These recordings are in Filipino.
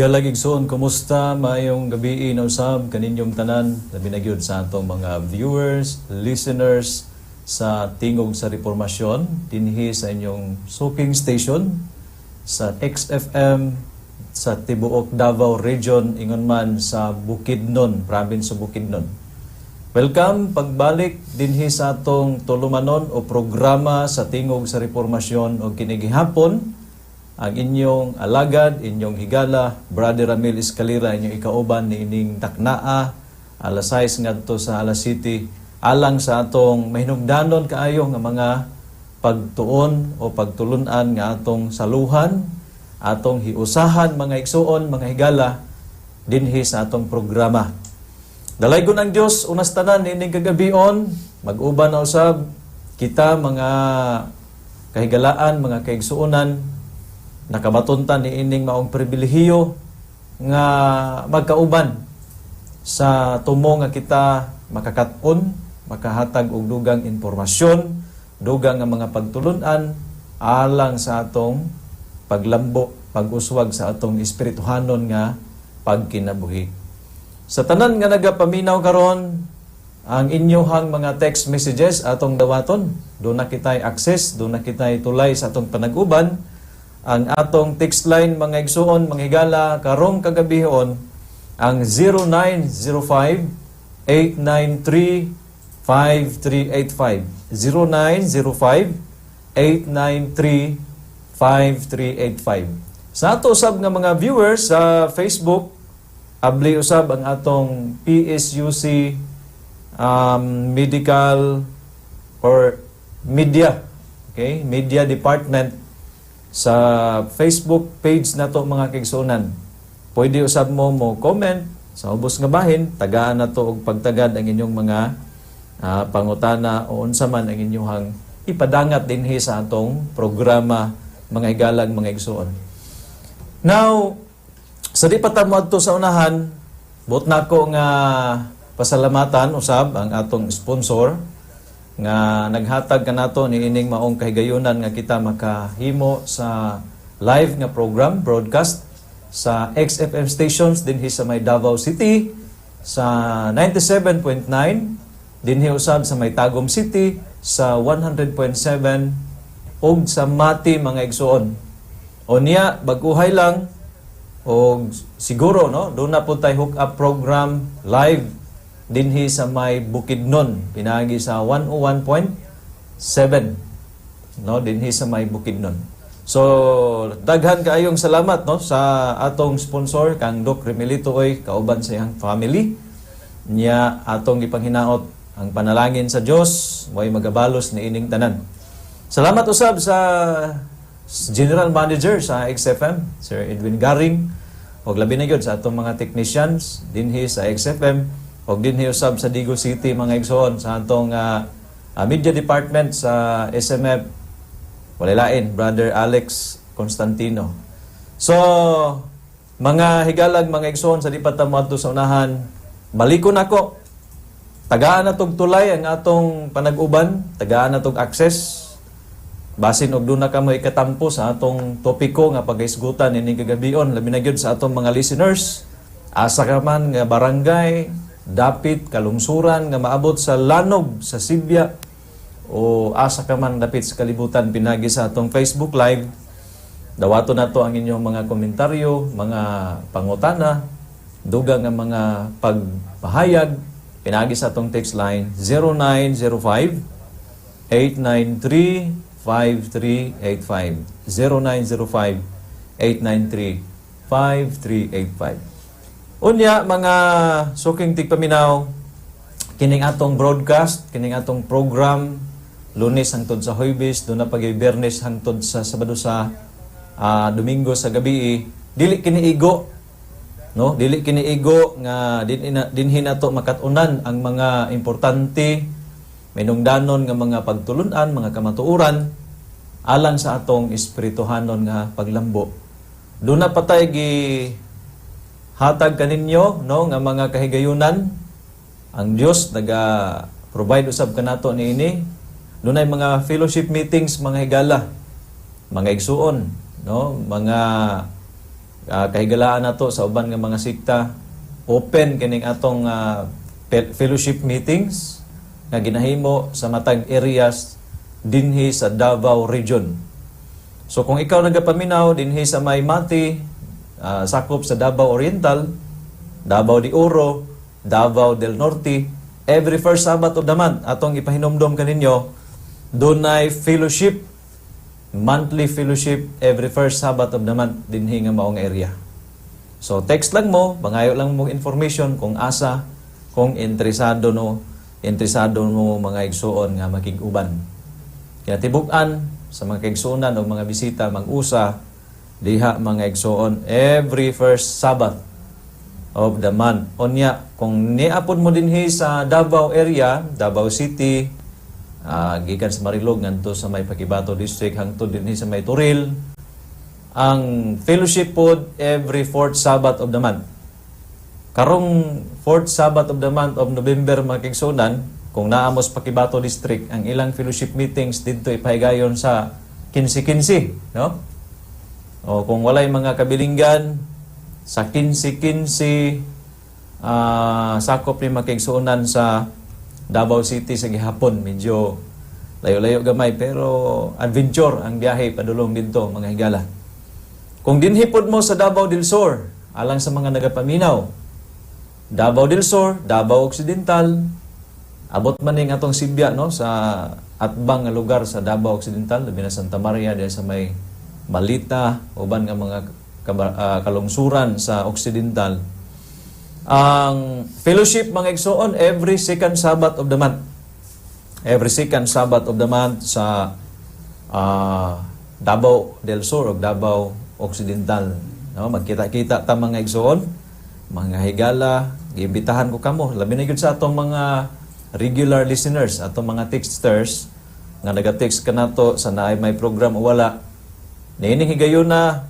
Higala igsoon, kumusta? Maayong gabi na usab kaninyong tanan. Labi na gyud sa atong mga viewers, listeners sa tingog sa Reformasyon dinhi sa inyong soaking station sa XFM sa tibuok Davao Region ingon man sa Bukidnon, province sa Bukidnon. Welcome pagbalik dinhi sa atong tulumanon o programa sa tingog sa Reformasyon o kinigihapon. Ang inyong alagad, inyong higala, Brother Ramil Escalera, inyong ikauban ni ining taknaa, alas 6 ngadto sa alas 7, alang sa atong mahinugdanon kaayo nga mga pagtuon o pagtulunan nga atong saluhan, atong hiusahan mga igsuon, mga higala, dinhi sa atong programa. Dalaygon ang Dios unas tanan ining kagabion, mag-uban na usab kita mga kahigalaan, mga kaigsuonan, nakabatuntan ni ining maong pribilehiyo nga magkauban sa tumo nga kita makakaton, makahatag og dugang impormasyon, dugang nga mga pagtulunan alang sa atong paglambo, pag-uswag sa atong espirituhanon nga pagkinabuhi. Sa tanan nga nagapaminaw karon ang inyohang mga text messages atong dawaton, do na kitay access, do na kitay tulay sa atong panag-uban. Ang atong text line mga igsuon, mga higala, karong kagabihon, ang 0905-893-5385. 0905-893-5385. Sa ato usab nga mga viewers sa Facebook, abli usab ang atong PSUC Medical or Media, okay? Media Department sa Facebook page na to mga kaigsuonan. Pwede usab mo comment sa ubos nga bahin, tagaan na to og pagtagad ang inyong mga pangutana o unsa man ang inyong ipadangat dinhi sa atong programa mga higalang mga igsuon. Now, sa di pa ta moadto sa unahan, buot nako nga pasalamatan usab ang atong sponsor nga naghatag kanato ni ining maong kahigayunan nga kita makahimo sa live nga program, broadcast sa XFM stations dinhi sa may Davao City, sa 97.9, dinhi usab sa may Tagum City, sa 100.7, ug sa Mati mga igsuon. O niya, baguhay lang, o siguro, no, doon na po tayo hook up program live dinhi sa may Bukidnon, pinagi sa 101.7, no, dinhi sa may Bukidnon. So daghan kaayong salamat, no, sa atong sponsor kang Doc Remilito oy, kauban sa iyang family niya atong ipanghinaot ang panalangin sa Dios way magabalos ni ining tanan. Salamat usab sa General Manager sa XFM, Sir Edwin Garing, og labi na gyud sa atong mga technicians dinhi sa XFM. Og dinhi usab sa Digo City mga igsoon sa atong media department sa SMF walilain Brother Alex Constantino. So mga higalag mga igsoon sa di pa ta moadto sa unahan, balikon ako. Tagaan na tog tulay ang atong panag-uban, tagaan na tog access. Basin og duna ka mo ikatampo sa atong topiko nga pagaisgutan ining kagabion labi na gyud sa atong mga listeners. Asa ka man nga barangay, dapit, kalungsuran nga maabot sa Lanog, sa Sibya, o asa ka man dapit sa kalibutan, pinagi sa atong Facebook Live. Dawato na to ang inyong mga komentaryo, mga pangutana, dugang nga mga pagpahayag, pinagi sa atong text line 0905-893-5385. 0905-893-5385. Unya, mga suking tigpaminaw, kining atong broadcast, kining atong program, Lunes hangtod sa Huwebes, doon na pag-Bernes hangtod sa Sabado sa Domingo sa gabi, dili kiniigo, no? Dili kiniigo nga dinhi nato makatunan ang mga importante, minungdanon nga mga pagtulunan, mga kamatuoran, alang sa atong espirituhanon nga paglambo. Doon na patay hatag kaninyo, no, nga mga kahigayunan. Ang Dios naga-provide usab kanato niini. Dunay mga fellowship meetings mga higala, mga igsuon, no, mga kahigalaan nato sa uban nga mga sikta, open kining atong fellowship meetings nga ginahimo sa matag areas dinhi sa Davao Region. So kung ikaw nagapaminaw dinhi sa may Mati, sakop sa Davao Oriental, Davao de Oro, Davao del Norte, every first Sabbath of the month atong ipahinomdom kaninyo, dunay fellowship, monthly fellowship every first Sabbath of the month dinhi nga maong area. So text lang mo, bangayo lang mo information kung asa, kung interesado mo mga igsuon nga makig-uban. Kaya tibuk-an sa mga kaigsuonan o mga bisita mag-usa diha mga igsuon every first Sabbath of the month. Onya, kung niapon mo dinhi sa Davao area, Davao City, gikan sa Marilog ngadto sa may Pakibato District hangtod dinhi sa may Turil, ang fellowship pod every fourth Sabbath of the month. Karong fourth Sabbath of the month of November mga kaigsuonan, kung naamos Pakibato District, ang ilang fellowship meetings dito ipahigayon sa 15-15, no? O kung walay mga kabilinggan sa 15-15, sakop ni mga kaigsuonan sa Davao City sa gihapon, medyo layo-layo gamay pero adventure ang biyahe padulong dito mga higala. Kung dinhipod mo sa Davao del Sur, alang sa mga nagapaminaw, Davao del Sur, Davao Occidental, abot man ning atong Sibya no sa atbang nga lugar sa Davao Occidental, labi na Santa Maria dahil sa may Balita, uban nga mga kalungsuran sa Occidental. Ang fellowship mga igsoon every second Sabbath of the month. Every second Sabbath of the month sa Davao del Sur o Davao Occidental. No, magkita-kita ta mga igsoon, mga higala, giimbitahan ko kamo. Labi na gyud sa atong mga regular listeners, atong mga texters nga naga-text kanato sa naay may program o wala. Niining higayon na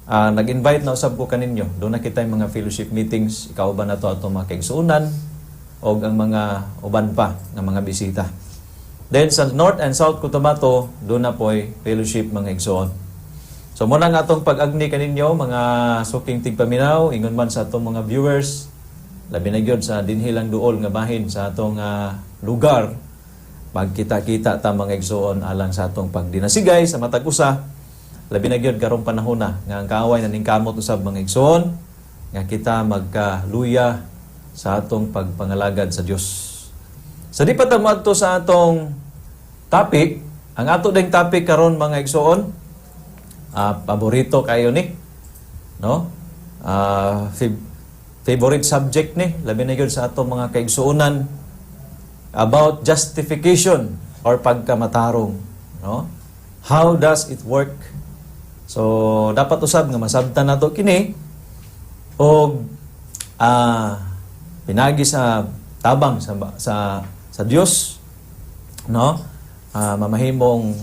nag-invite na usab ko kaninyo. Doon na kita yung mga fellowship meetings. Ikaw ba na to atong mga kaigsuunan o ang mga uban pa ng mga bisita. Then sa North and South Cotabato, doon na po'y fellowship mga igsuon. So muna nga atong pag-agni kaninyo, mga suking tigpaminaw, ingon man sa atong mga viewers, labi na gyud sa dinhilang duol nga bahin sa atong lugar, magkita-kita ta mga igsuon alang sa atong pagdinasigay sa matag usa. Labi na gyud karong panahon na nga ang kaaway na ningkamot usab mga igsoon nga kita magkaluya sa atong pagpangalagad sa Dios. Sa di pa ta moadto sa atong topic, ang ato ding topic karon mga igsoon, paborito kayo ni, no? Favorite subject ni, labi na gyud sa atong mga kaigsuonan about justification or pagkamatarong, no? How does it work? So dapat usab nga masabtan nato kini og pinagi sa tabang sa Dios, no? Mamahimong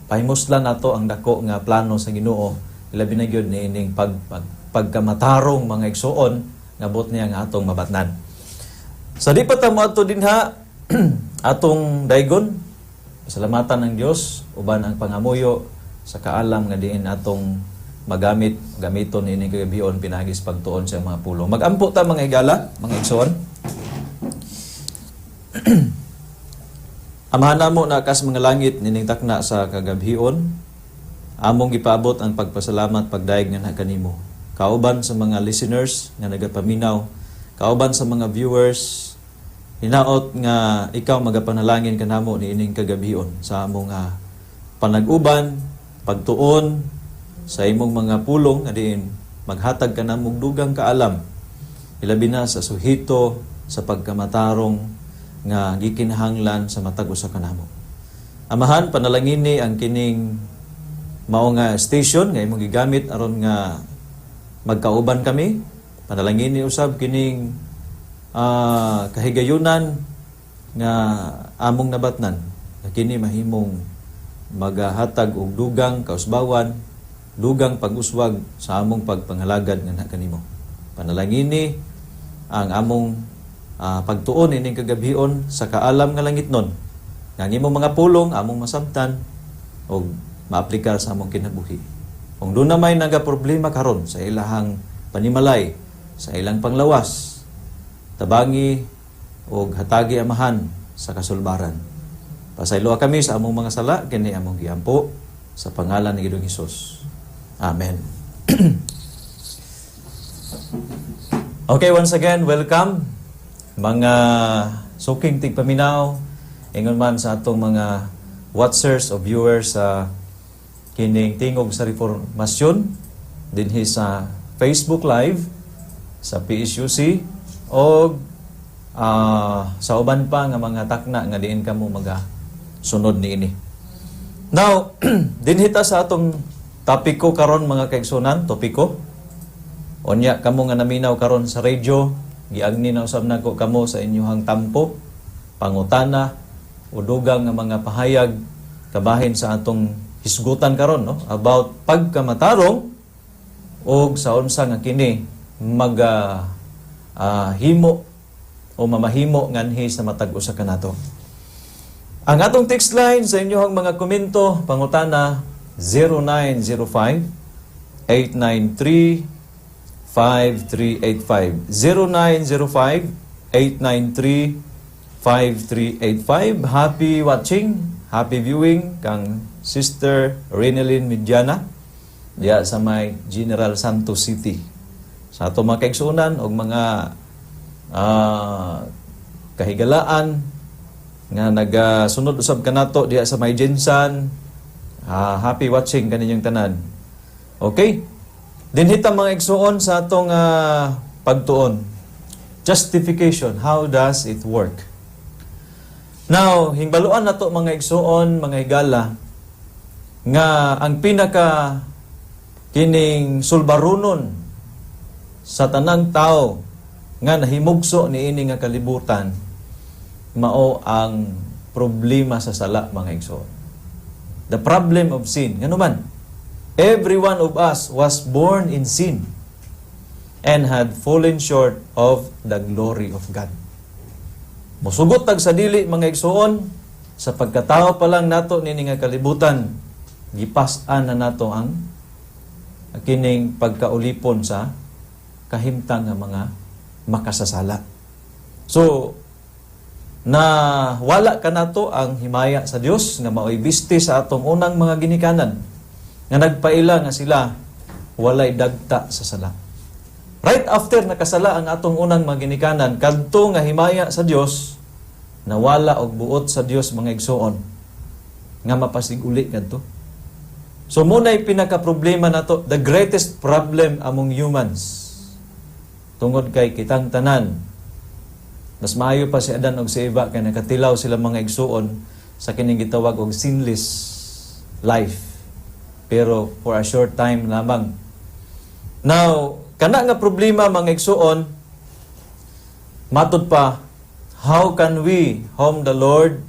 pahimuslan nato ang dako nga plano sa Ginoo, labi na gyud niining pagkamatarong mga igsuon nga bot niya nga atong mabatnan. Sa di pa ta moadto dinha atong daygon, salamatan ng Dios uban ang pangamuyo sa kaalam nga diin atong gamiton ini kagabion pinagis pagtuon sa mga pulong. Magampo ta mga higala, mga igsoon. Amahan mo na kas mga langit nining takna sa kagabion, among gipaabot ang pagpasalamat pagdaig nga kanimo. Kauban sa mga listeners nga nagapaminaw, kauban sa mga viewers, hinaot nga ikaw magapanalangin kanamo niining kagabion sa among panag-uban, pagtuon sa imong mga pulong nga diin maghatag kanamong dugang kaalam, ilabi na sa suhito sa pagkamatarong nga gikinahanglan sa matag usa kanamo. Amahan, panalangin ni ang kining mao nga station nga imong gigamit aron nga magkauban kami. Panalangin ni usab kining kahigayunan nga among nabatnan na kini mahimong maghatag og dugang kausbawan, dugang pag-uswag sa among pagpangalagad nga kanimo. Panalangin ni ang among pagtuon ining kagabion sa kaalam nga langitnon nga imong mga pulong among masabtan og maaplikar sa among kinabuhi. Kung doon na may nagaproblema karon sa ilahang panimalay, sa ilang panglawas, tabangi o hatagi amahan sa kasulbaran. Pasayloa kami sa among mga sala, kini among giampo sa pangalan ni Ginoong Hesus. Amen. Okay, once again, welcome mga suking tigpaminaw, ingon man sa atong mga watchers o viewers sa kining tingog sa reformasyon dinhi sa Facebook Live, sa PSUC o sa uban pa nga mga takna nga diin kamo sunod niini. Now, dinhita sa atong topiko karon mga kaigsunan, topiko. Onya kamo nga naminaw karon sa radio, giagni na usab nako kamo sa inyong tampo, pangutana o dugang nga mga pahayag kabahin sa atong hisgutan karon no about pagkamatarong o sa unsa nga kini himo o mamahimo nganhi sa matag usa kanato. Ang atong text line sa inyong mga komento, pangutana 0905-893-5385. 0905-893-5385. Happy watching, happy viewing kang Sister Renelyn Midiana diya sa may General Santos City. Sa ato mga kaigsunan o mga kahigalaan nga nagasunod usab kanato diya sa may Jensan, happy watching kaninyong tanan. Okay, dinhita mga igsuon sa atong pagtuon, justification, how does it work? Now, hingbaluan nato mga igsuon, mga higala, nga ang pinaka kining sulbarunon sa tanang tao nga nahimugso ni ini nga kalibutan, mao ang problema sa sala mga igsoon. The problem of sin. Ngano man, every one of us was born in sin and had fallen short of the glory of God. Musugot tag sa dili mga igsoon, sa pagkatao pa lang nato nini nga kalibutan, gipas-an na nato ang kining pagkaulipon sa kahimtang nga mga makasasala. So, na wala ka nato ang himaya sa Dios nga mao'y bisti sa atong unang mga ginikanan nga nagpaila nga sila walay dagta sa sala. Right after nakasala ang atong unang mga ginikanan, kadto nga himaya sa Dios nawala og buot sa Dios mga igsoon nga mapasig-uli kadto. So muna'y pinaka problema nato, the greatest problem among humans. Tungod kay kitang tanan, mas maayo pa si Adan og si Eva kay nakatilaw sila mga igsuon sa kining gitawag og sinless life. Pero for a short time lamang. Now, kana nga problema mga igsuon, matud pa, how can we whom the Lord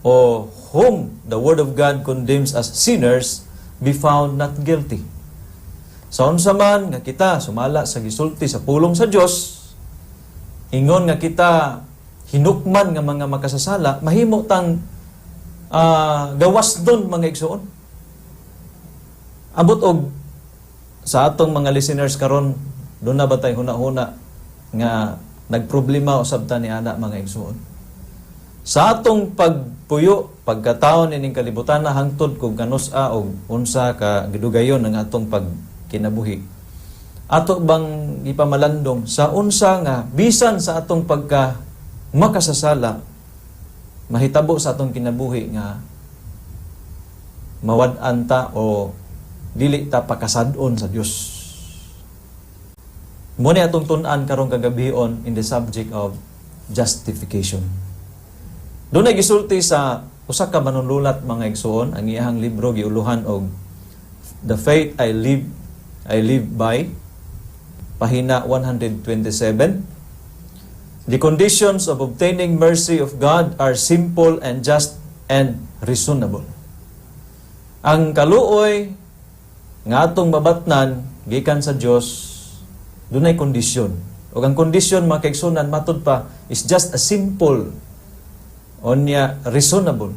o whom the Word of God condemns as sinners be found not guilty? Sa unsa man nga kita sumala sa gisulti sa pulong sa Dios, ingon nga kita hinukman nga mga makasasala, mahimo tang gawas don mga igsoon. Abot og sa atong mga listeners karon, doon na ba tayo huna-huna nga nagproblema usab ta ni ana mga igsoon. Sa atong pagpuyo, pagkataon ining kalibutan na hangtod kung kanus-a og unsa ka gidugayon ang atong kinabuhi. Ato bang ipamalandong sa unsa nga bisan sa atong pagka makasasala mahitabo sa atong kinabuhi nga mawad-an ta o dili ta pakasad-on sa Dios. Muna atong tun-an karong kagabion in the subject of justification. Doon ay gisulti sa usa ka manunlulat mga igsoon, ang iyang libro giuluhan og The Faith I Live By, pahina 127. The conditions of obtaining mercy of God are simple and just and reasonable. Ang kaluoy nga atong mabatnan gikan sa Dios, dunay kondisyon. O ang kondisyon mga kaigsunan matud pa is just a simple onya reasonable.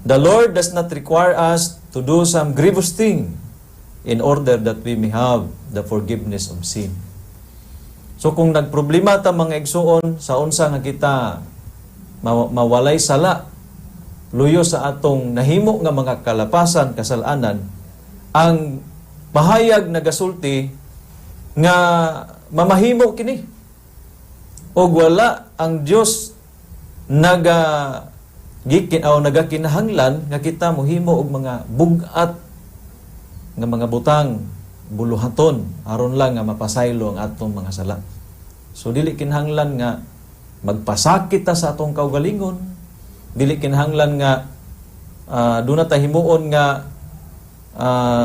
The Lord does not require us to do some grievous thing in order that we may have the forgiveness of sin. So kung nagproblema ta mga igsuon sa unsa nga kita mawalay sala luyo sa atong nahimo nga mga kalapasan, kasalanan, ang pahayag nagasulti nga mamahimo kini. O wala ang Dios nagakinahanglan nga kita mohimo og mga bugat nga mga butang buluhaton aron lang nga mapasaylo ang atong mga sala. So dili kinahanglan nga magpasakit ta sa atong kaugalingon, dili kinahanglan nga doon na tahimuon nga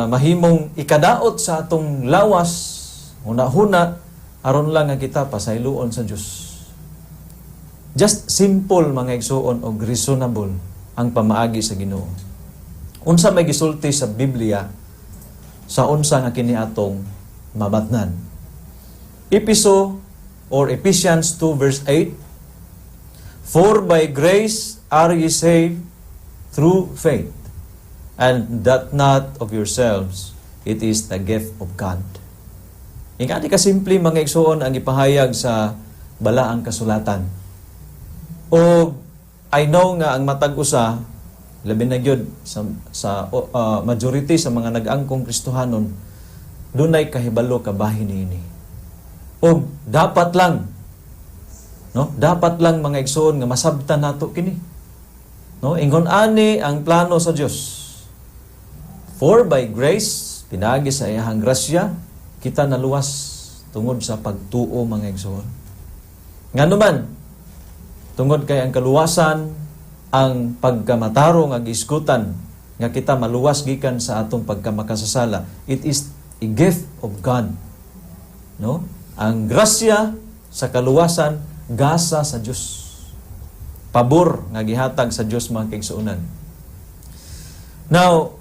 mahimong ikadaot sa atong lawas huna-huna aron lang nga kita pasayloon sa Dios. Just simple mga igsuon o reasonable ang pamaagi sa Ginoo. Unsa may gisulti sa Biblia sa unsa nga kini atong mabatnan. Ephesians 2 verse 8, "For by grace are ye saved through faith, and that not of yourselves, it is the gift of God." Ingani ka simple mga igsuon ang ipahayag sa balaang kasulatan. O I know nga ang matag usa labi na gyud sa majority sa mga nag-angkong Kristohanon dunay kahibalo kabahin niini. O dapat lang mga igsoon nga masabtan nato kini. No, ingon ani ang plano sa Dios. For by grace pinagi sa iyang grasya kita naluwas tungod sa pagtuo mga igsoon. Nganuman tungod kay ang kaluwasan, ang pagkamatarong ag isgutan nga kita maluwas gikan sa atong pagkamakasasala. It is a gift of God. No? Ang grasya sa kaluwasan gasa sa Dios. Pabor nga gihatag sa Dios mga kaigsuonan. Now,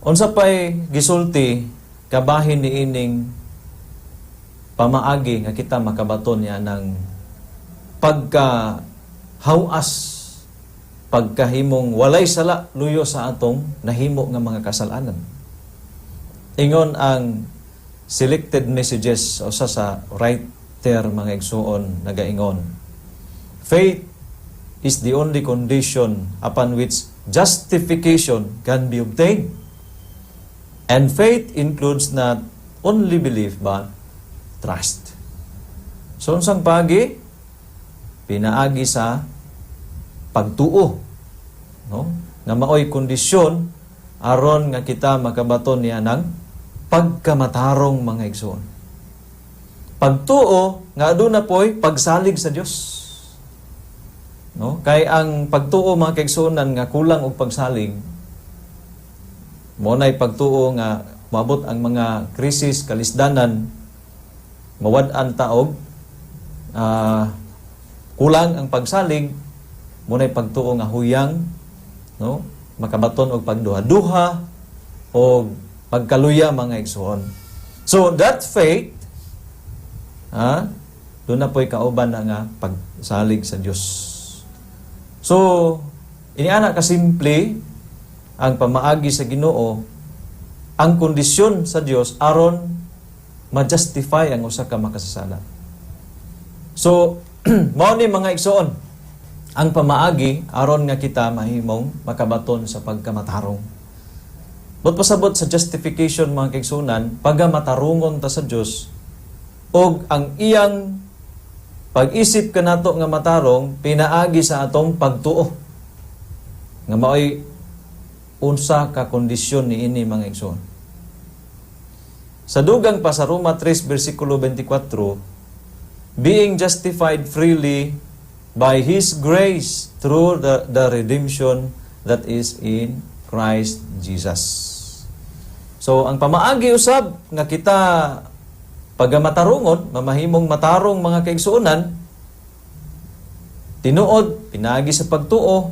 unsa pay gisulti kabahin niining pamaagi nga kita makabaton niya ng pagkahawas, pagkahimong walay sala luyo sa atong nahimo nga mga kasalanan. Ingon ang selected messages o sa writer mga igsuon nagaingon, faith is the only condition upon which justification can be obtained. And faith includes not only belief but trust. So unsang pagi pinaagi sa pagtuo, no? Nga maoy kondisyon aron nga kita makabaton niya ng pagkamatarong mga igsoon. Pagtuo nga aduna poy pagsalig sa Dios. No? Kay ang pagtuo mga kaigsuonan nga kulang og pagsalig mo nay pagtuo nga maabot ang mga krisis kalisdanan mawad-an taog kulang ang pagsalig, muna'y pagtuo nga huyang, no? Makabaton og pagduha-duha o pagkaluya mga igsoon. So that faith, doon na po'y kauban na nga pagsalig sa Dios. So, iniana kasimple ang pamaagi sa Ginoo, ang kondisyon sa Dios aron ma-justify ang usa ka makasasala. So, mao ni mga igsoon ang pamaagi aron nga kita mahimong makabaton sa pagkamatarong. But pasabot sa justification mga kaigsunan, pagamatarungon ta sa Dios og ang iyang pag-isip kanato nga matarong pinaagi sa atong pagtuo. Nga maoy unsa ka kondisyon niini mga igsoon. Sa dugang pa sa Roma 3 versikulo 24, being justified freely by His grace through the redemption that is in Christ Jesus. So, ang pamaagi usab nga kita pagamatarungon, mamahimong matarong mga kaigsuonan, tinuod, pinaagi sa pagtuo,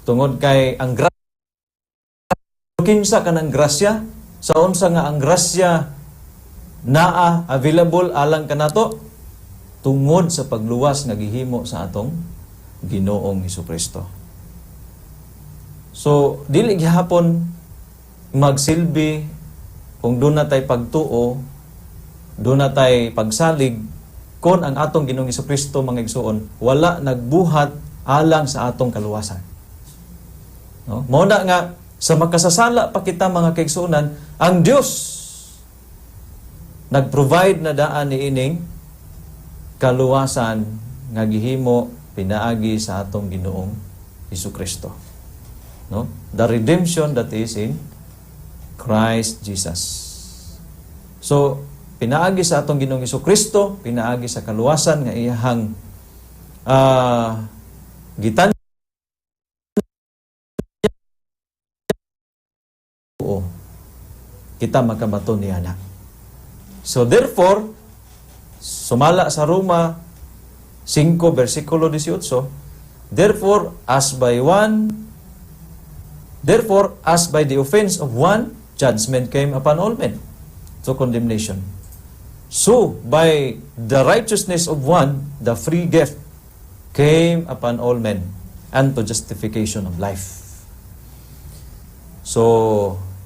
tungod kay ang grasya, kinsa ka ng grasya, sa unsa nga ang grasya naa available alang kanato, tungod sa pagluwas nga gihimo sa atong Ginoong Hesukristo. So dili gihapon magsilbi kung doon na tay pagtuo, doon na tay pagsalig, kung ang atong Ginoong Hesukristo mga igsoon wala nagbuhat alang sa atong kaluwasan. No? Mao na nga sa makasasala pa kita mga kaigsuonan, ang Dios nag-provide na daan ni ining kaluwasan nga gihimo pinaagi sa atong Ginoong Hesukristo. No? The redemption that is in Christ Jesus. So, pinaagi sa atong Ginoong Hesukristo, pinaagi sa kaluwasan nga iyahang gitan kita makabaton niya na. So therefore, sumala sa Roma 5 versikulo 18, therefore as by the offense of one, judgment came upon all men to condemnation. So by the righteousness of one, the free gift came upon all men unto justification of life. So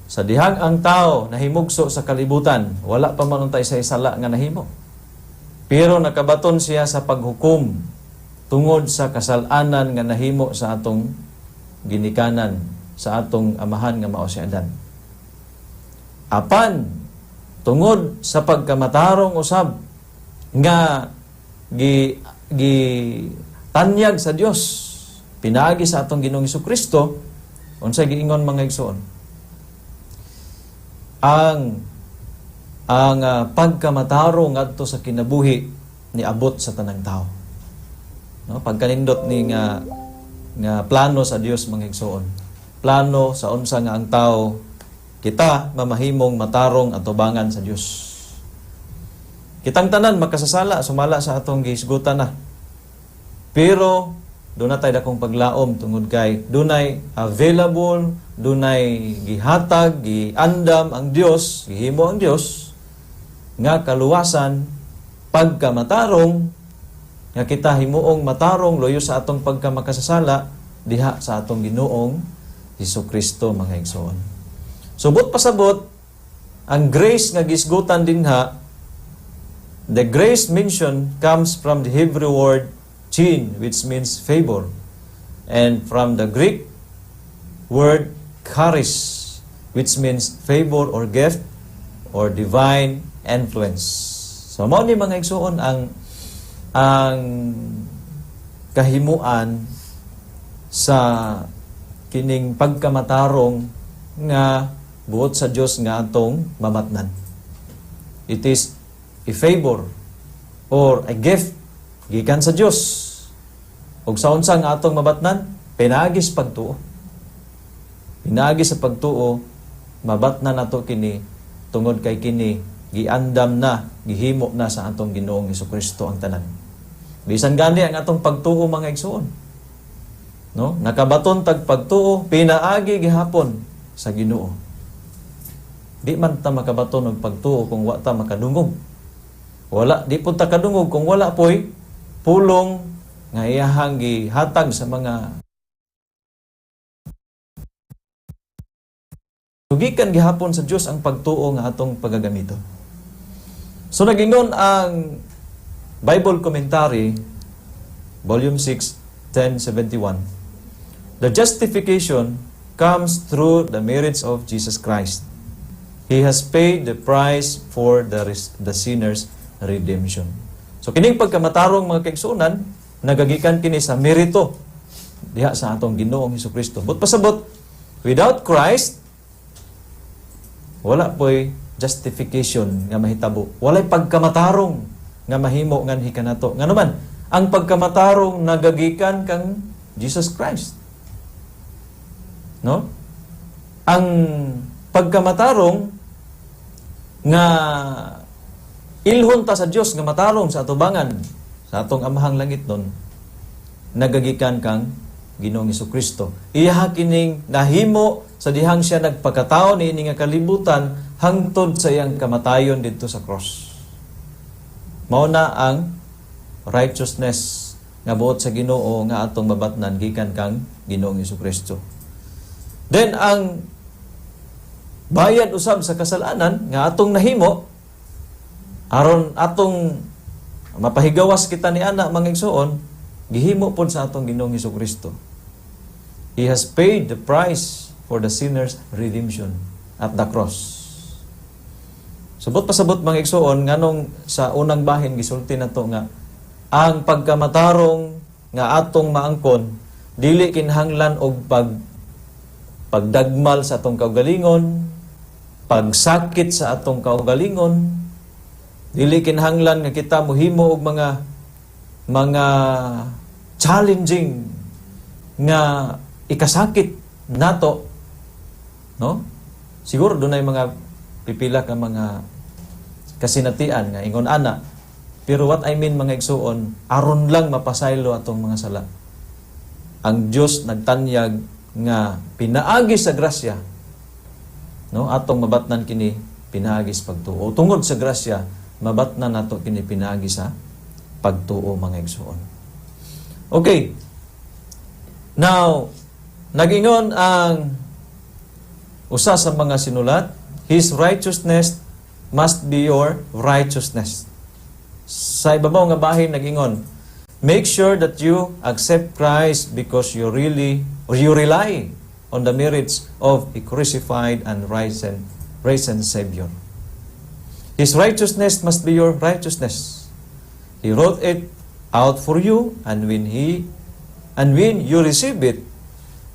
sa dihang ang tao nahimugso sa kalibutan, wala pa man untay sa isala nga nahimo. Pero nakabaton siya sa paghukom tungod sa kasalanan nga nahimo sa atong ginikanan, sa atong amahan nga mao si Adan. Apan tungod sa pagkamatarong usab nga tanyag sa Dios, pinaagi sa atong Ginoong Hesukristo, unsay giingon mga igsoon? Ang pagkamatarong ngadto sa kinabuhi ni abot sa tanang tao. No, pagkanindot ni nga plano sa Dios mga igsoon. Plano sa unsa nga ang tao kita mamahimong matarong atubangan sa Dios. Kitang tanan makasasala sumala sa atong gihisgutan na. Pero doon na tayo dakong paglaom tungod kay dunay available, dunay gihatag, giandam ang Dios, gihimo ang Dios nga kaluwasan pagkamatarong nga kita himuong matarong loyo sa atong pagkamakasasala diha sa atong Ginoong Hesukristo mga igsoon. Subot pasabot ang grace nga gisgutan dinha, the grace mentioned comes from the Hebrew word chin, which means favor, and from the Greek word charis, which means favor or gift or divine influence. So mao ni mga igsoon ang kahimuan sa kining pagkamatarong nga buot sa Dios nga atong mamatnan. It is a favor or a gift gikan sa Dios. Ug sa unsa nga atong mabatnan, pinagis pagtuo. Pinagis sa pagtuo, mabatnan nato kini tungod kay kini giandam na, gihimo na sa atong Ginoong Hesukristo ang tanan. Bisan gani ang atong pagtuo mga igsoon. No? Nakabaton tag pagtuo, pinaagi gihapon sa Ginoo. Di man ta makabaton og pagtuo kung wa ta makadungog. Wala, di pud ta kadungog kung wala poy pulong nga iyahang gihatag sa mga tugikan gihapon sa Dios ang pagtuo nga atong pagagamito. So nagingon ang Bible Commentary Volume 6, 1071. The justification comes through the merits of Jesus Christ. He has paid the price for the sinner's redemption. So kining pagkamatarong mga kaigsunan, nagagikan kini sa merito diha sa atong Ginoong Hesukristo. But pasabot, without Christ, wala po'y justification nga mahitabo. Walay pagkamatarong nga mahimo ngan hikanato. Nga naman, ang pagkamatarong nagagikan kang Jesus Christ. No? Ang pagkamatarong nga ilhon ta sa Dios nga matarong sa atubangan sa atong amahang langit nun, nagagikan kang Ginoong Hesukristo. Iya kining nahimo sa dihang siya nagpakatao niini nga kalibutan hangtod sa iyang kamatayon didto sa cross. Mao na ang righteousness nga buot sa Ginoo nga atong mabatnan gikan kang Ginoong Hesukristo. Then ang bayad usab sa kasalanan nga atong nahimo aron atong mapahigawas kita ni ana mga igsoon, gihimo pod sa atong Ginoong Hesukristo. He has paid the price for the sinner's redemption at the cross. Subot pasabot mga igsoon nganong sa unang bahin gisulti nato nga ang pagkamatarong nga atong maangkon dili kinahanglan og pagdagmal sa atong kaugalingon, pagsakit sa atong kaugalingon, dili kinahanglan nga kita mohimo og mga challenging nga ikasakit nato, no? Siguro dunay mga pipila ka mga kasinatian nga ingon ana, pero what I mean mga igsuon, aron lang mapasaylo atong mga sala. Ang Dios nagtanyag nga pinaagi sa grasya, no, atong mabatnan kini pinaagi sa pagtuo. Tungod sa grasya mabatnan nato kini pinaagi sa pagtuo mga igsuon. Okay. Now, nagingon ang usa sa mga sinulat, His righteousness must be your righteousness. Sa ibabaw nga bahin nagingon, make sure that you accept Christ because you rely on the merits of a crucified and risen Savior. His righteousness must be your righteousness. He wrote it out for you, and when you receive it,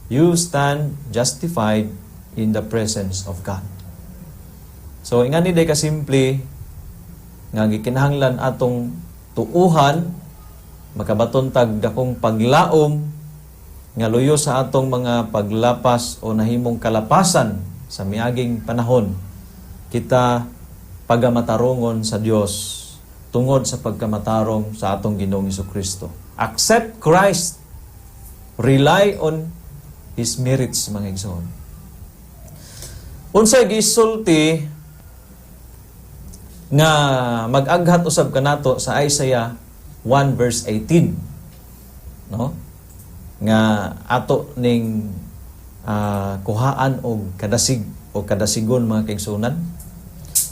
you stand justified in the presence of God. So ingani day ka simple nga gikinahanglan atong tuuhan makabaton tag dakong paglaom nga luyo sa atong mga paglapas o nahimong kalapasan sa miaging panahon, kita pagamatarungon sa Dios tungod sa pagkamatarong sa atong Ginoong Hesukristo. Accept Christ. Rely on His merits, mga igsoon. Unsay gisulti nga mag-aghat usab kanato sa Isaiah 1 verse 18, no? Nga ato ning kuhaan og kadasig o kadasigon mga kaigsunan.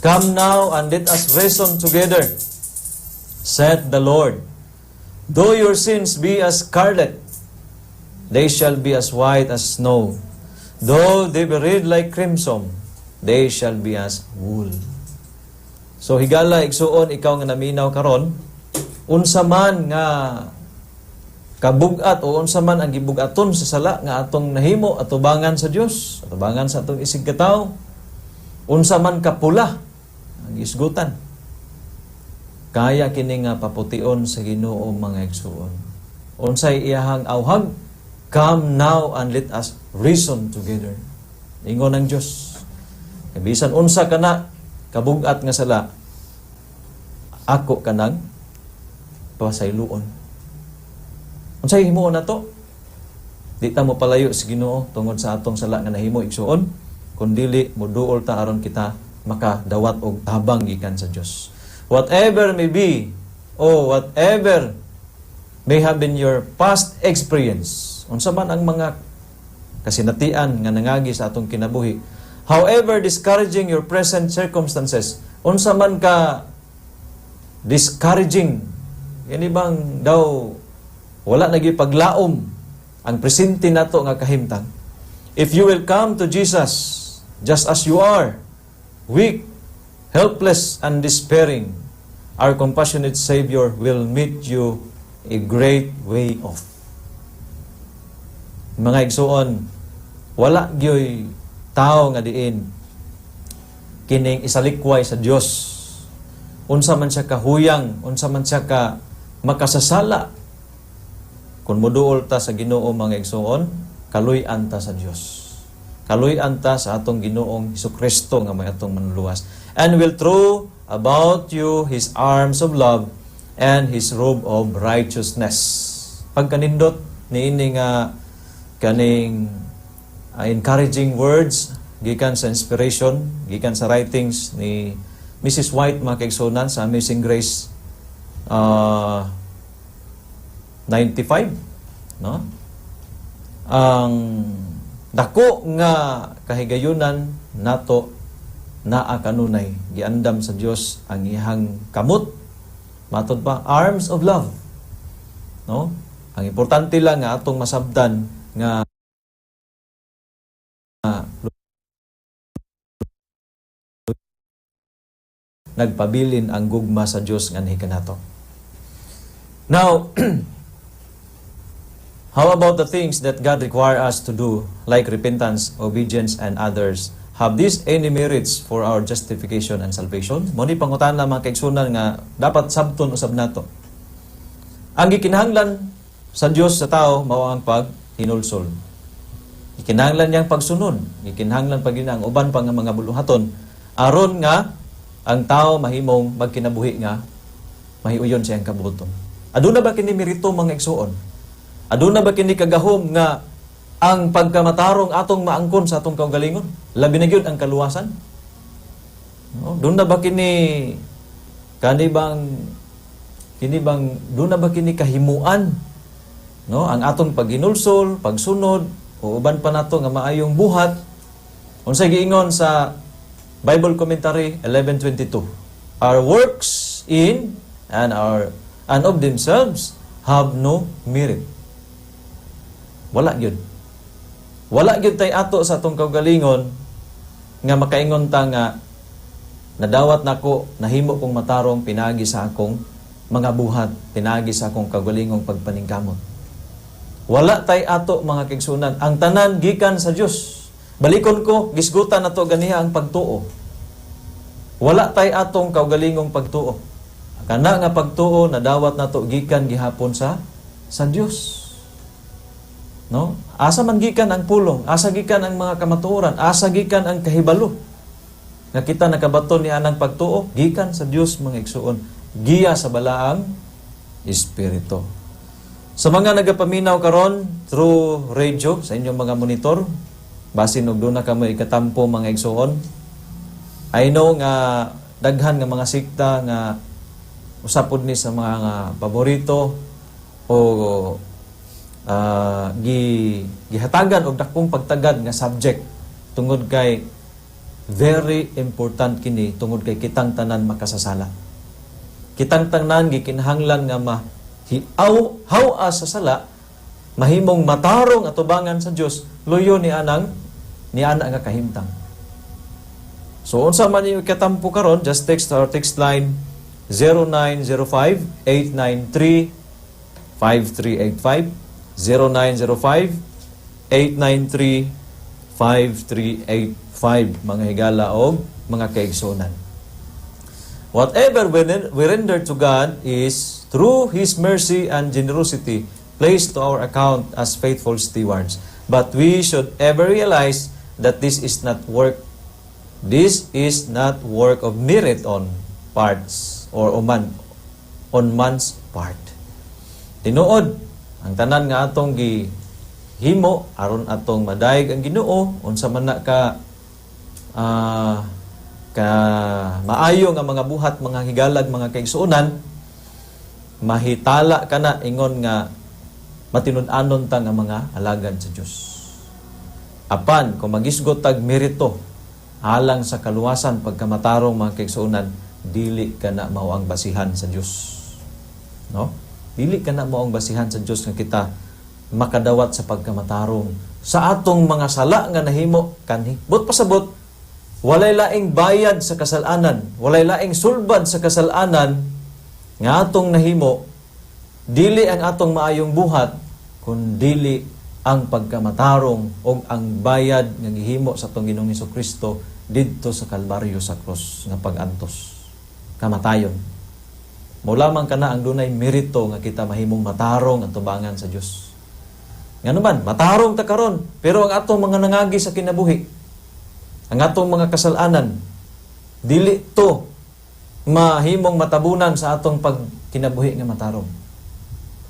Come now and let us reason together, said the Lord. Though your sins be as scarlet, they shall be as white as snow. Though they be red like crimson, they shall be as wool. So higala igsuon ikaw nga naminaw karon, unsa man nga kabugat o unsa man ang gibugaton sa sala nga atong nahimo atubangan sa Dios, atubangan sa atong isig katawo, unsa man kapula ang isgutan, kaya kini nga papution sa Ginoo mga igsuon. Unsay iyahang awhag? Come now and let us reason together. Ingon ang Dios, bisan unsa kana kabugat nga sala, ako kanang pasayloon. Unsay himuon nato? Di ta mo palayo sa Ginoo tungod sa atong sala nga nahimo igsuon, kundili moduol ta aron kita makadawat og tabang gikan sa Dios. Whatever may be o whatever may have been your past experience, unsa man ang mga kasinatian nga nangagi sa atong kinabuhi, however discouraging your present circumstances, unsa man ka discouraging, yani bang daw wala nagi paglaom ang presente nato nga kahimtang, if you will come to Jesus just as you are, weak, helpless, and despairing, our compassionate Savior will meet you a great way off. Mga igsuon, wala gyoy tao nga diin kining isalikway sa Dios. Unsa man siya kahuyang, unsa man siya ka makasasala, kung moduol ta sa Ginoo mga igsuon, kaluy-an ta sa Dios. Kaluy-an ta sa atong Ginoong Hesukristo nga may atong manluwas. And will throw about you His arms of love and His robe of righteousness. Pagkanindot niini nga kaning encouraging words gikan sa inspiration, gikan sa writings ni Mrs. White mga kaigsunan sa Amazing Grace 95, no? Ang Dako nga kahigayunan nato naa kanunay giandam sa Dios ang ihang kamot, matod pa arms of love. No? Ang importante lang nga atong masabdan nga nagpabilin ang gugma sa Dios nga kanato. Now, how about the things that God require us to do, like repentance, obedience, and others? Have these any merits for our justification and salvation? Muni pangutana mga kaigsunan nga dapat sabton usab nato. Ang gikinahanglan sa Dios sa tao mao ang paghinulsol. Gikinahanglan niyang pagsunod, gikinahanglan pag ang uban pa nga mga buluhaton aron nga ang tao mahimong magkinabuhi nga mahiuyon siyang kabuton. Aduna ba kini merito mga igsuon? Aduna ba kini kagahom nga ang pagkamatarong atong maangkon sa atong kaugalingon? Labi na gyud ang kaluwasan. No? Doon na ba kini doon na ba kini kahimuan? No? Ang atong paghinulsol, pagsunod, o uban pa nato nga maayong buhat. Unsay giingon sa Bible Commentary 11:22, our works in and of themselves have no merit. Wala gyud. Wala gyud tay ato sa atong kaugalingon nga makaingon ta nga nadawat nako, nahimo kong matarong pinagi sa akong mga buhat, pinagi sa akong kaugalingong pagpaningkamot. Wala tay ato mga kaigsunan. Ang tanan gikan sa Dios. Balikon ko, gisgutan nato ganiha ang pagtuo. Wala tay atong kaugalingong pagtuo. Kana nga pagtuo nadawat nato gikan gihapon sa Dios. No? Asa man gikan ang pulong, asa gikan ang mga kamatuoran, asa gikan ang kahibalo. Nga kita nakabaton ni anang pagtuo, gikan sa Dios mga igsuon. Giya sa balaang Espiritu. Sa mga nagapaminaw karon through radio sa inyong mga monitor, basin og doon na kamo ikatampo mga igsuon. I know nga daghan nga mga sikta nga usapod ni sa mga nga paborito o gihatagan og dakong pagtagad nga subject tungod kay very important kini tungod kay kitang tanan makasasala. Kitang tanan gikinahanglan nga mahiaw sa sala mahimong matarong atubangan sa Dios luyo ni ana nga kahimtang. So unsa man yung katampo karon, just text our text line 0905-893-5385 0905-893-5385 mga higala o mga kaigsunan. Whatever we render to God is through His mercy and generosity placed to our account as faithful stewards. But we should ever realize that this is not work of merit on parts or on man's part. Tinuod ang tanan nga atong gihimo aron atong madayeg ang Ginoo unsa man na ka maayo nga mga buhat, mga higalag, mga kaigsuonan, mahitala kana ingon nga matinud-anon ta nga mga alagad sa Dios. Apan kung magisgot tag merito alang sa kaluwasan pagkamatarong mga kaigsuonan, dili kana mao ang basihan sa Dios. No? Dili kana mao ang basihan sa Dios nga kita makadawat sa pagkamatarong sa atong mga sala nga nahimo kanhi. But pasabot walay laing bayad sa kasalanan, walay laing sulbad sa kasalanan nga atong nahimo, dili ang atong maayong buhat kundi ang pagkamatarong o ang bayad nga gihimo sa atong Ginoong Hesukristo didto sa Kalbaryo sa krus nga pag-antos, kamatayon. Mao lamang kana ang dunay merito nga kita mahimong matarong ang tubangan sa Dios. Ngano man, matarong ta karon, pero ang atong mga nangagi sa kinabuhi, ang atong mga kasalanan, dili to mahimong matabunan sa atong pagkinabuhi nga matarong.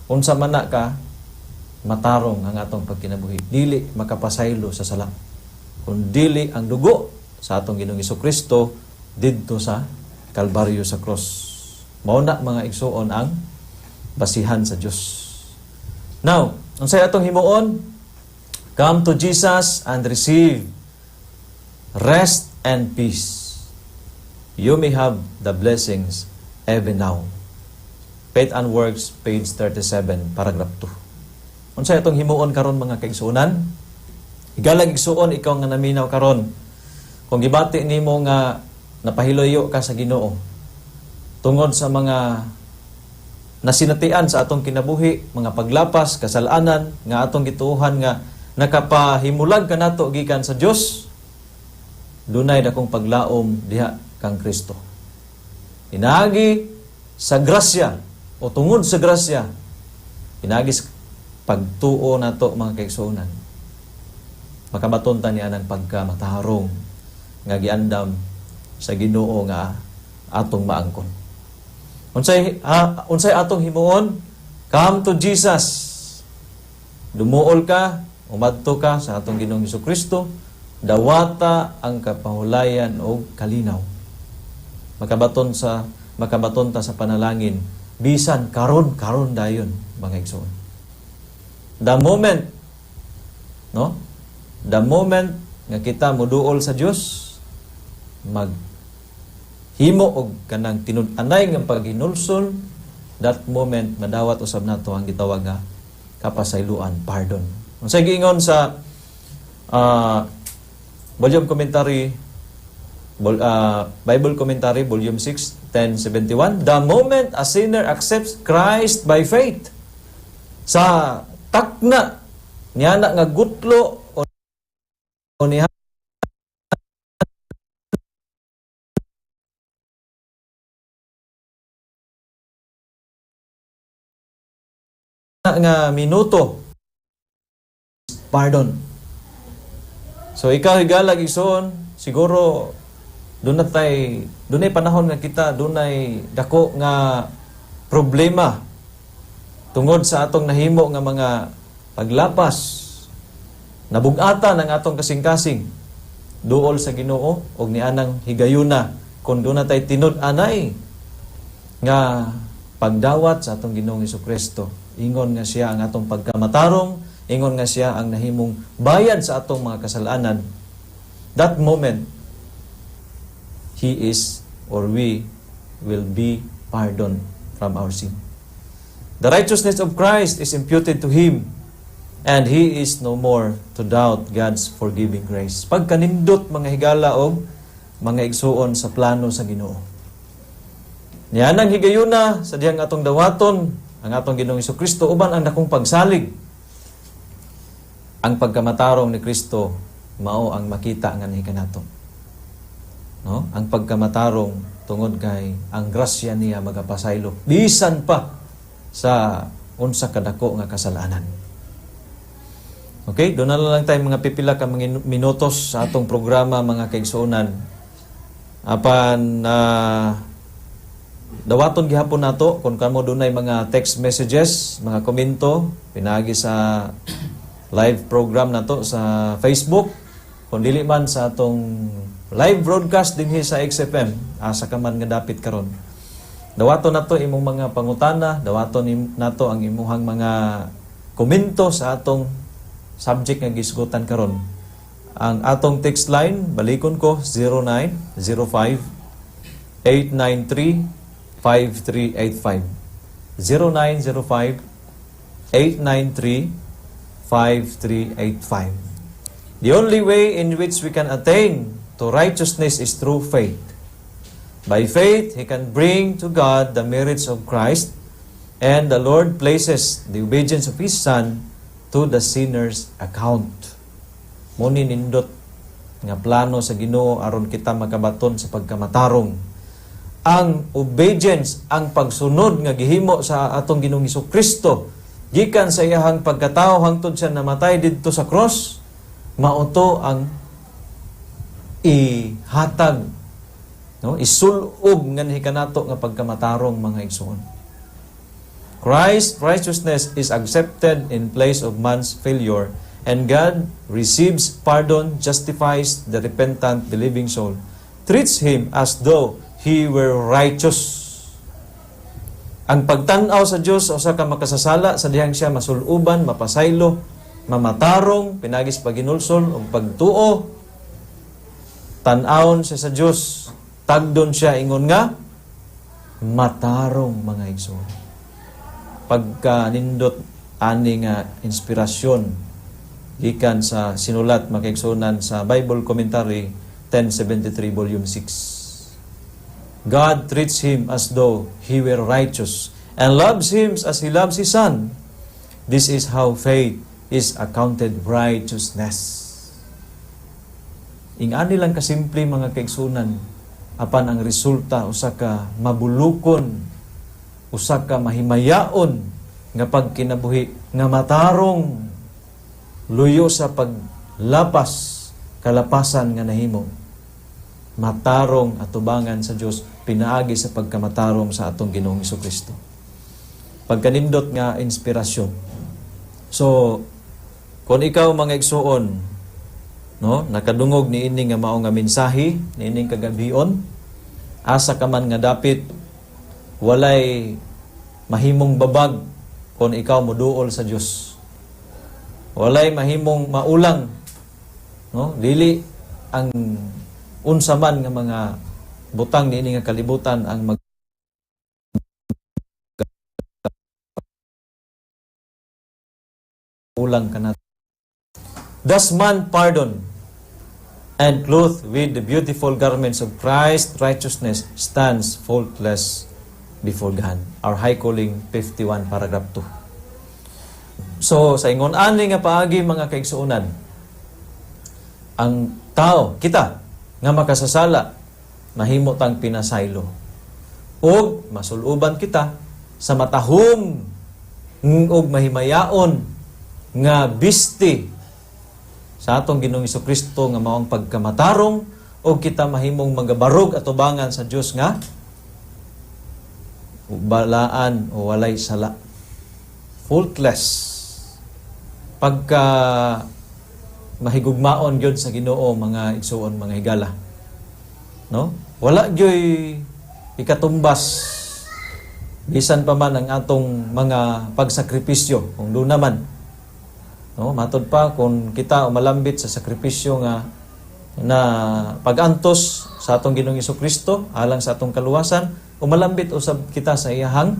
Unsa man na ka matarong ang atong pagkinabuhi, dili makapasaylo sa sala. Kun dili ang dugo sa atong Ginoong Hesukristo didto sa Kalbaryo sa cross. Mao na mga igsuon ang basihan sa Dios. Now, unsay atong himuon? Come to Jesus and receive rest and peace. You may have the blessings even now. Faith and Works, page 37, paragraph 2. Unsa itong himuon karon mga kaigsuonan? Higalag igsuon ikaw nga naminaw karon. Kung gibati nimo nga napahiloyo ka sa Ginoo tungod sa mga nasinatian sa atong kinabuhi, mga paglapas, kasalanan nga atong gituohan nga nakapahimulag kanato gikan sa Dios, dunay dakong paglaom diha kang Kristo. Inaagi sa grasya o tungod sa grasya, inaagi sa pagtuo nato mga kaigsuonan. Makabatonta niya ng pagkamataharong nga giandam sa Ginoo nga atong maangkon. Unsay atong himuon? Come to Jesus. Dumuol ka, umadto ka sa atong Ginoong Hesukristo, dawata ang kapahulayan o kalinaw. Makabaton ta sa panalangin, bisan karon dayon mga igsoon. The moment nga kita moduol sa Dios, maghimo og kanang tinud-anay nga paghinulsol, that moment madawat usab nato ang gitawag nga kapasayloan, pardon. Unsay giingon sa volume commentary, Bible commentary, volume 6, 1071, the moment a sinner accepts Christ by faith, sa takna niya nga gutlo o niya nga minuto, pardon. So ikaw higalag igsoon, siguro dunay panahon nga kita dunay dako nga problema tungod sa atong nahimo nga mga paglapas, nabugatan ang atong kasing-kasing duol sa Ginoo og nianang higayuna kun dunay tay tinud-anay nga pagdawat sa atong Ginoong Hesukristo. Ingon nga siya ang atong pagkamatarong, ingon nga siya ang nahimong bayad sa atong mga kasalanan. That moment, he is or we will be pardoned from our sin. The righteousness of Christ is imputed to him, and he is no more to doubt God's forgiving grace. Pagkanindot mga higala og mga igsuon sa plano sa Ginoo. Niyan ang higayuna sa diyang atong dawaton, ang atong Ginoong Hesukristo, uban ang dakong pagsalig. Ang pagkamatarong ni Kristo mao ang makita nga kanato. No? Ang pagkamatarong tungod kay ang grasya niya magapasaylo bisan pa sa unsa kadako nga kasalanan. Okay, doon na lang tayo mga pipila ka mga minutos sa atong programa mga kaigsuonan. Apan dawaton gihapon nato kung kamo dunay mga text messages, mga komento pinagi sa live program nato sa Facebook, kung dili man sa atong live broadcast dinhi sa XFM, asa ka man nga dapit karon. Dawaton nato imong mga pangutana, dawaton nato ang imuhang mga komento sa atong subject nga gisgutan karon. Ang atong text line, balikon ko, 0905 893 5385. 0905 893 5385. The only way in which we can attain to righteousness is through faith. By faith, he can bring to God the merits of Christ, and the Lord places the obedience of His Son to the sinner's account. Muni nindot nga plano sa Ginoo aron kita makabaton sa pagkamatarong. Ang obedience, ang pagsunod nga gihimo sa atong Ginoong Hesukristo gikan sa iyahang pagkatao hangtod siya namatay didto sa cross, mauto ang ihatag, no, isulob nga kanato nga pagkamatarong mga igsoon. Christ's righteousness is accepted in place of man's failure, and God receives pardon, justifies the repentant believing soul, treats him as though he were righteous. Ang pagtan-aw sa Dios usa ka makasasala sa dihang siya masuluban, mapasaylo, mamatarong, pinagis paginulsol, o pagtuo, tan-awon siya sa Diyos, tagdon siya, ingon nga, matarong mga igsoon. Pagka nindot ani nga inspirasyon, gikan sa sinulat makaigsunan sa Bible Commentary 1073 Volume 6. God treats him as though he were righteous and loves him as he loves his son. This is how faith is accounted righteousness. Ingani lang kasimple mga kaigsunan, apan ang resulta usa ka mabulukon, usa ka mahimayaon nga pagkinabuhi nga matarong luyo sa paglapas kalapasan nga nahimo. Matarong atubangan sa Dios pinaagi sa pagkamatarong sa atong Ginoong Hesukristo. Pagkanindot nga inspirasyon. So kung ikaw mga igsuon, no, nakadungog ni ini nga mao nga mensahe niining kagabion, asa ka man nga dapit walay mahimong babag kung ikaw moduol sa Dios. Walay mahimong maulang, no, dili ang unsa man nga mga butang niini nga kalibutan ang ulang kanat. Thus man pardon and clothed with the beautiful garments of Christ's righteousness stands faultless before God. Our High Calling 51 paragraph 2. So sa ingon ani nga paagi mga kaigsuonan, ang tao kita nga makasasala mahimo tang pinasaylo. Og masuluban kita sa matahom og mahimayaon nga bisti sa atong Ginoong Hesukristo nga maong pagkamatarong o kita mahimong magabarog at ubangan sa Dios nga balaan o walay sala. Faultless. Pagka mahigugmaon gyud sa Ginoo mga igsuon, mga higala. No? Wala gyoy ikatumbas bisan pa man ang atong mga pagsakripisyo kung do naman. No, matod pa kung kita umalambit sa sakripisyo nga na pagantos sa atong Ginoong Hesukristo alang sa atong kaluwasan, umalambit usab kita sa iyahang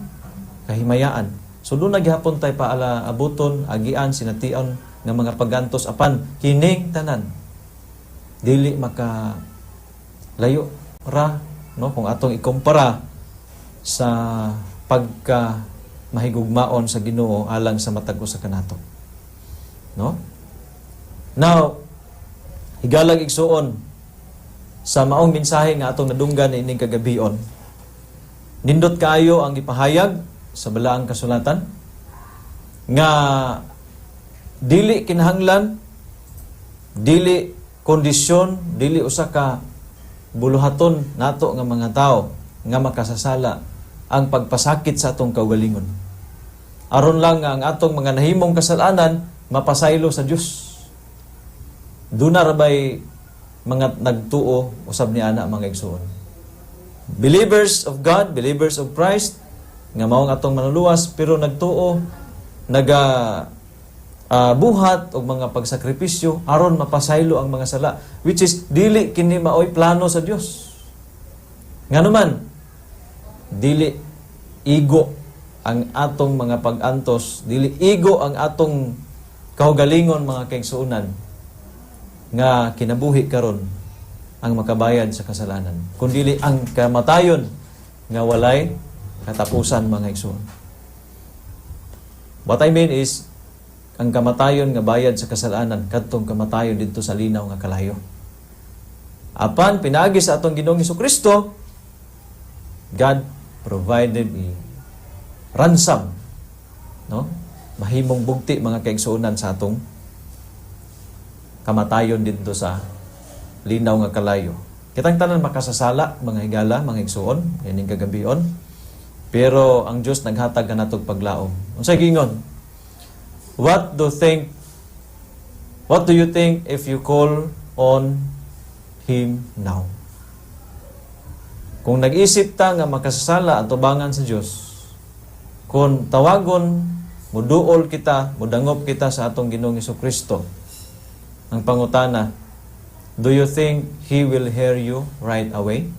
kahimayaan. So doon naghapon tay paala abuton, agian, sination nga mga pagantos apan kining tanan dili maka layo ra, no, kung atong ikumpara sa pagka mahigugmaon sa Ginoo alang sa matag usa kanato. No? Now, higalag igsuon sa maong mensahe nga atong nadunggan ining kagabion. Nindot kaayo ang ipahayag sa balaang kasulatan nga dili kinahanglan, dili kondisyon, dili usa ka buluhaton nato nga mga tao nga makasasala ang pagpasakit sa atong kaugalingon. Aron lang nga ang atong mga nahimong kasalanan mapasaylo sa Dios. Duna ra bay mga nagtuo usab ni ana mga igsoon. Believers of God, believers of Christ nga mao atong manuluwas pero nagtuo buhat og mga pagsakripisyo aron mapasaylo ang mga sala, which is dili kini maoy plano sa Dios. Nganuman dili igo ang atong mga pag-antos, dili igo ang atong kaugalingon mga kaigsuonan nga kinabuhi karon ang makabayad sa kasalanan, kundi ang kamatayon nga walay katapusan mga igsoon. What I mean is ang kamatayon nga bayad sa kasalanan kadtong kamatayon didto sa linaw nga kalayo. Apan pinaagi sa atong Ginoong Hesukristo, God provided a ransom, no? Mahimong bugti mga kaigsuonan sa atong kamatayon dito sa linaw nga kalayo. Kitang tanan makasasala mga higala, mga igsuon, ining kagabion. Pero ang Dios naghatag kanatog paglaom. Unsay gingon? What do you think if you call on Him now? Kung nag-isip ta nga makasasala at tubangan sa Dios, kung tawagon muduol kita, mudangop kita sa atong Ginoong Hesukristo. Ang pangutana, do you think He will hear you right away?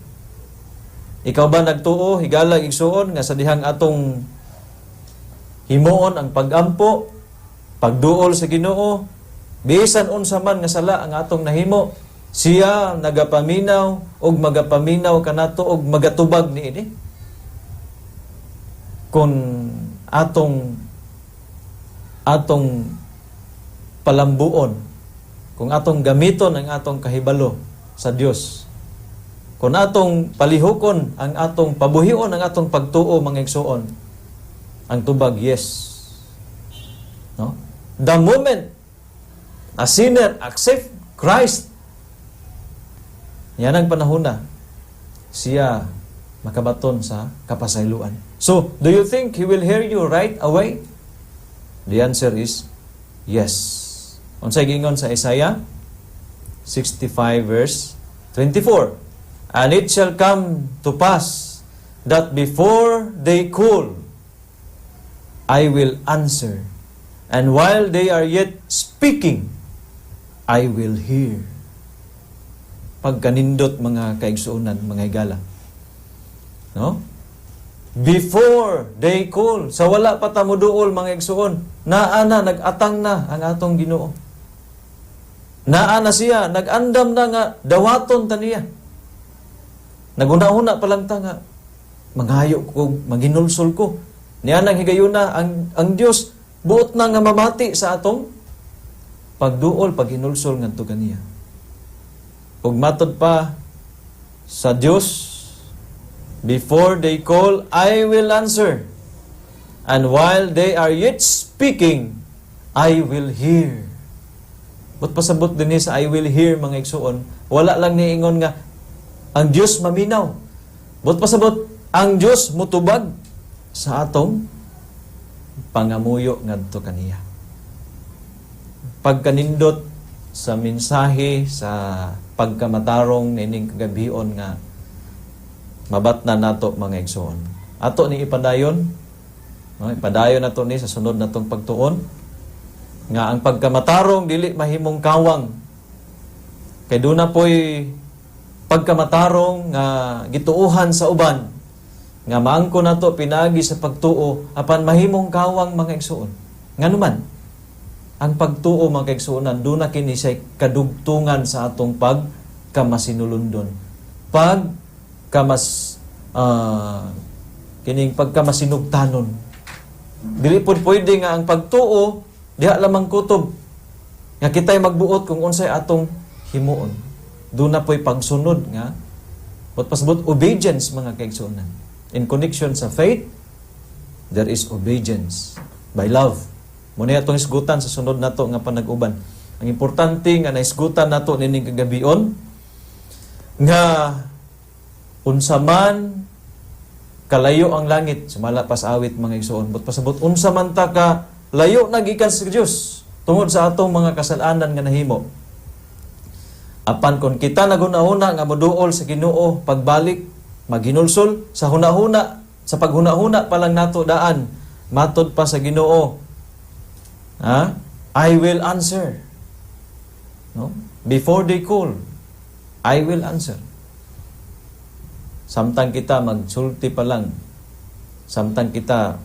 Ikaw ba nagtuo, higalag igsuon, nga sa dihang atong himuon ang pagampo, pagduol sa Ginoo, bisan unsa man nga sala ang atong nahimo, siya nagapaminaw og magapaminaw kanato og magatubag niini. Kung atong palambuon, kung atong gamiton ang atong kahibalo sa Dios, kung atong palihukon ang atong pabuhion ang atong pagtuo mga igsoon, ang tubag yes. No? The moment a sinner accept Christ, yan ang panahon na siya makabaton sa kapasayloan. So, do you think He will hear you right away? The answer is yes. Unsay giingon sa Isaiah 65 verse 24. And it shall come to pass that before they call, I will answer. And while they are yet speaking, I will hear. Pagkanindot mga kaigsuonan, mga higala. No? Before they call, sa wala pa ta moduol mga igsuon, naana nagatang na ang atong Ginoo. Naana siya, nagandam na nga dawaton ta niya. Naguna-una pa lang ta nga manghayo ko, maginulsol ko. Niya nang higayuna ang Dios buot na nga mamati sa atong pagduol, paghinulsol ngadto kaniya. Ug matod pa sa Dios, before they call, I will answer. And while they are yet speaking, I will hear. But pasabot din sa I will hear mga igsuon, wala lang niingon nga ang Dios maminaw. But pasabot ang Dios mutubag sa atong pangamuyo ngadto kaniya. Pagkanindot sa mensahe sa pagkamatarong nining kagabion nga mabatna nato mga igsoon. Ato ni ipadayon, no? Ipadayon nato ni sa sunod natong pagtuon nga ang pagkamatarong dili mahimong kawang. Kay duna poy pagkamatarong nga gituuhan sa uban nga maangko nato pinagi sa pagtuo apan mahimong kawang mga igsoon. Nganuman ang pagtuo mga igsoonan duna kini say kadugtungan sa atong pagkamasinulundon. Kining pagkamasinugtanon. Dili pod pwede nga ang pagtuo diha lamang kutob nga kitay magbuot kung unsay atong himuon. Duna po'y pagsunod nga what pasabot obedience mga kaigsuonan. In connection sa faith, there is obedience by love. Muna atong isgutan sa sunod nato nga panag-uban. Ang importante nga naisgutan nato nining kagabion nga unsa man kalayo ang langit, sumala pas awit mga igsoon, but pasabot unsa man ta ka layo nagikan sa Dios tungod sa atong mga kasalanan nga nahimo. Apan kon kita naguna-huna nga moduol sa Ginoo pagbalik, maghinulsol sa hunahuna, sa paghunahuna pa lang nato daan, matod pa sa Ginoo. I will answer. No? Before they call, I will answer. Samtang kita magsulti pa lang, samtang kita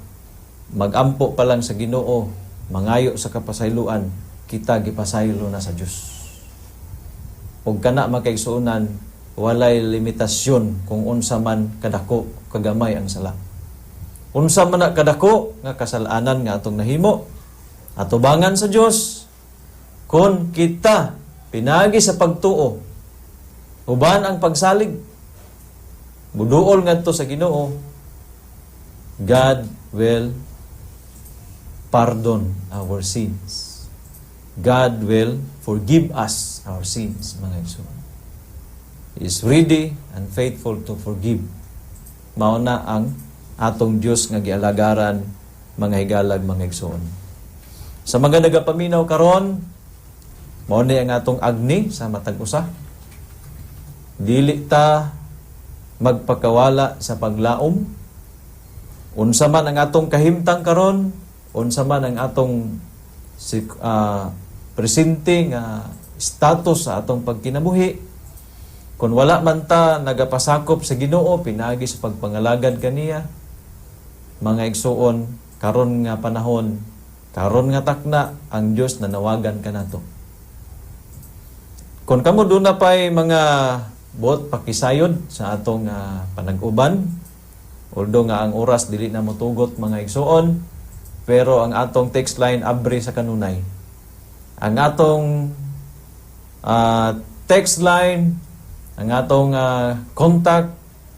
magampo pa lang sa Ginoo, mangayo sa kapasayloan, kita gipasaylo na sa Dios. Ug kana makaigsuonan, walay limitasyon kung unsa man kadako kagamay ang sala. Unsa man na kadako nga kasalanan nga atong nahimo, atubangan sa Dios, kung kita pinagi sa pagtuo, uban ang pagsalig, buduol ngadto sa Ginoo, God will pardon our sins. God will forgive us our sins, mga igsoon. He is ready and faithful to forgive. Mao na ang atong Dios nga gialagaran, mga higalag, mga igsoon. Sa mga nagapaminaw karon, mao ni ang atong agni sa matag usa. Dili ta magpakawala sa paglaom. Unsa man ang atong kahimtang karon, unsa man ang atong presente nga status sa atong pagkinabuhi. Kung wala man ta nagapasakop sa Ginoo, pinaagi sa pagpangalagad kaniya, mga igsuon, karon nga panahon, karon nga takna, ang Dios nanawagan kanato. Kung kamo doon na pa'y mga buot pakisayod sa atong panag-uban, although nga ang oras dili na motugot mga igsuon, pero ang atong text line abri sa kanunay. Ang atong text line, ang atong contact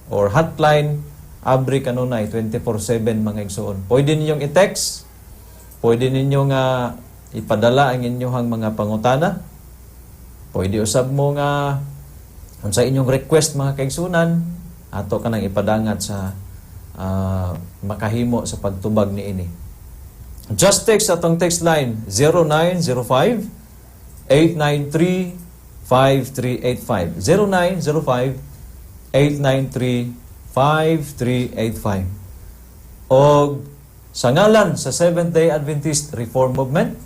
or hotline, abri kanunay 24/7 mga igsuon. Pwede ninyong i-text, pwede ninyong ipadala ang inyong mga pangutana, pwede usab mo nga sa inyong request mga kaigsunan, ato ka nang ipadangat sa makahimo sa pagtubag ni ini. Just text atong text line 0905-893-5385. 0905-893-5385. O sa ngalan sa Seventh-day Adventist Reform Movement,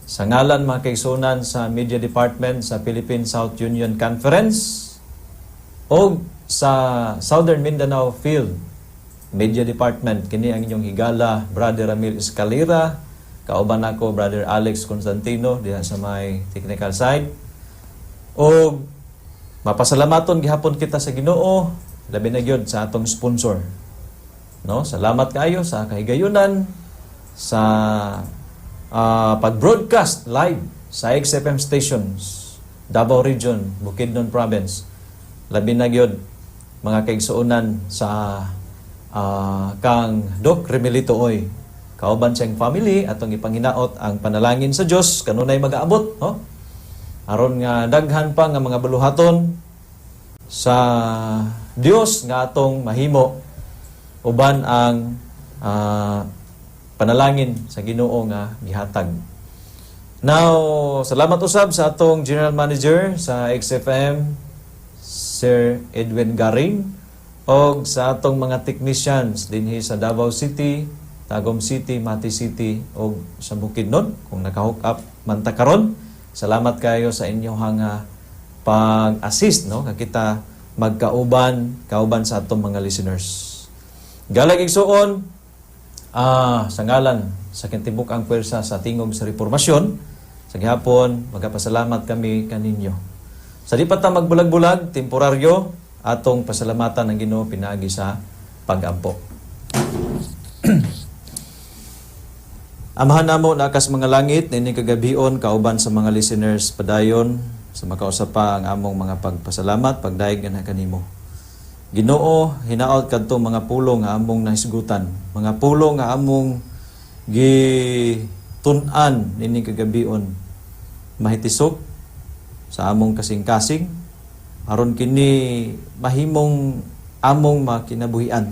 sa ngalan mga kaigsunan sa Media Department sa Philippine South Union Conference, o sa Southern Mindanao Field Media Department, kini ang inyong higala, Brother Ramil Escalera, kauban ako, Brother Alex Constantino, diha sa may technical side. O mapasalamaton gihapon kita sa Ginoo, labi na gyud sa atong sponsor. No, salamat kayo sa kahigayunan sa pag-broadcast live sa XFM stations, Davao Region, Bukidnon Province. Labi na gyud mga kaigsuonan sa kang Doc Remelito Oy. Kauban siyang family atong ipanginaot ang panalangin sa Dios kanunay mag-aabot, no? Aron nga daghan pa nga mga baluhaton sa Dios nga atong mahimo uban ang panalangin sa Ginoo nga gihatag. Now, salamat usab sa atong General Manager sa XFM, Sir Edwin Garing, o sa atong mga technicians dinhi sa Davao City, Tagum City, Mati City, o sa Bukidnon, kung naka-hook up man ta karon. Salamat kayo sa inyong pag-assist, no? Kita kauban sa atong mga listeners. Galag igsuon, sa ngalan sa kintibuk ang pwersa sa tingog sa reformasyon, sa gihapon, magpasalamat kami kaninyo. Sa di pa ta magbulag-bulag, temporaryo, atong pasalamatan ng Ginoo pinaagi sa pag-ampo. Amahan namo na akas mga langit, nini kagabion, kauban sa mga listeners padayon, sa makausap pa ang among mga pagpasalamat, pagdaig na kanimo. Ginoo, hinaot kadto mga pulong nga among nahisgutan, mga pulong nga among gitun-an nini kagabion, mahitisok sa among kasing-kasing, aron kini mahimong among makinabuhian,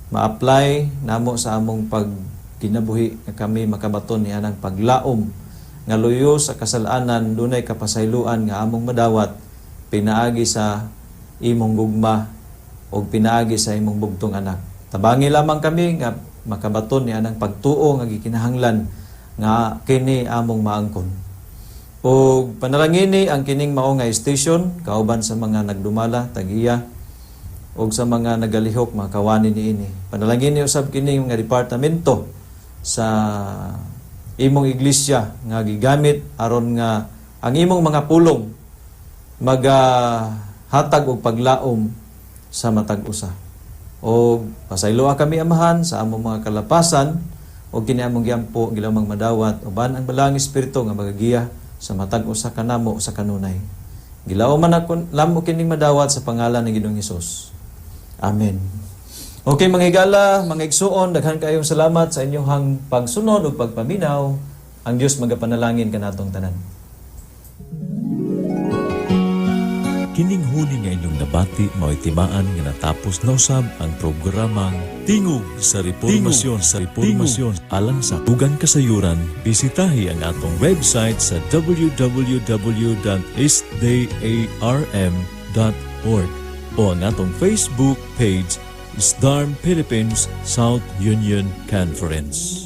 ma-apply namo sa among pagkinabuhi nga kami makabaton niya ng paglaom nga luyo sa kasalanan, dunay kapasayloan nga among madawat pinaagi sa imong gugma o pinaagi sa imong bugtong anak. Tabangi lamang kami nga makabaton niya ng pagtuo nga gikinahanglan nga kini among maangkon. O panalangini ang kining mao nga station, kauban sa mga nagdumala, tagiya, o sa mga nagalihok, mga kawani niini. Panalangini usab kining mga departamento sa imong iglesia nga gigamit aron nga ang imong mga pulong maghatag og paglaom sa matag usa. O pasayloa kami amahan sa among mga kalapasan o kini among giampo gilamang madawat uban ang balang espiritu nga magagiya sa matag usa kanamo sa kanunay. Gilaw man ako lamo kining madawat sa pangalan ng Ginoong Hesus. Amen. Okay mga higala, mga igsuon, daghan kayong salamat sa inyong pagsunod ug pagpaminaw. Ang Dios magapanalangin kanatong tanan. Kining huni nga inyong nabati mao'y-timaan nga natapos na usab ang programang Tingog sa Reformasyon alang sa tugang kasayuran. Bisitahi ang atong website sa www.eastdayrm.org o ang atong Facebook page, SDARM Philippines South Union Conference.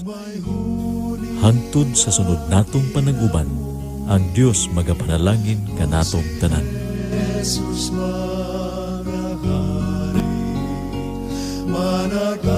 Hangtod sa sunod natong panag-uban, ang Dios magapanalangin kanatong tanan. Jesus mga hari, manag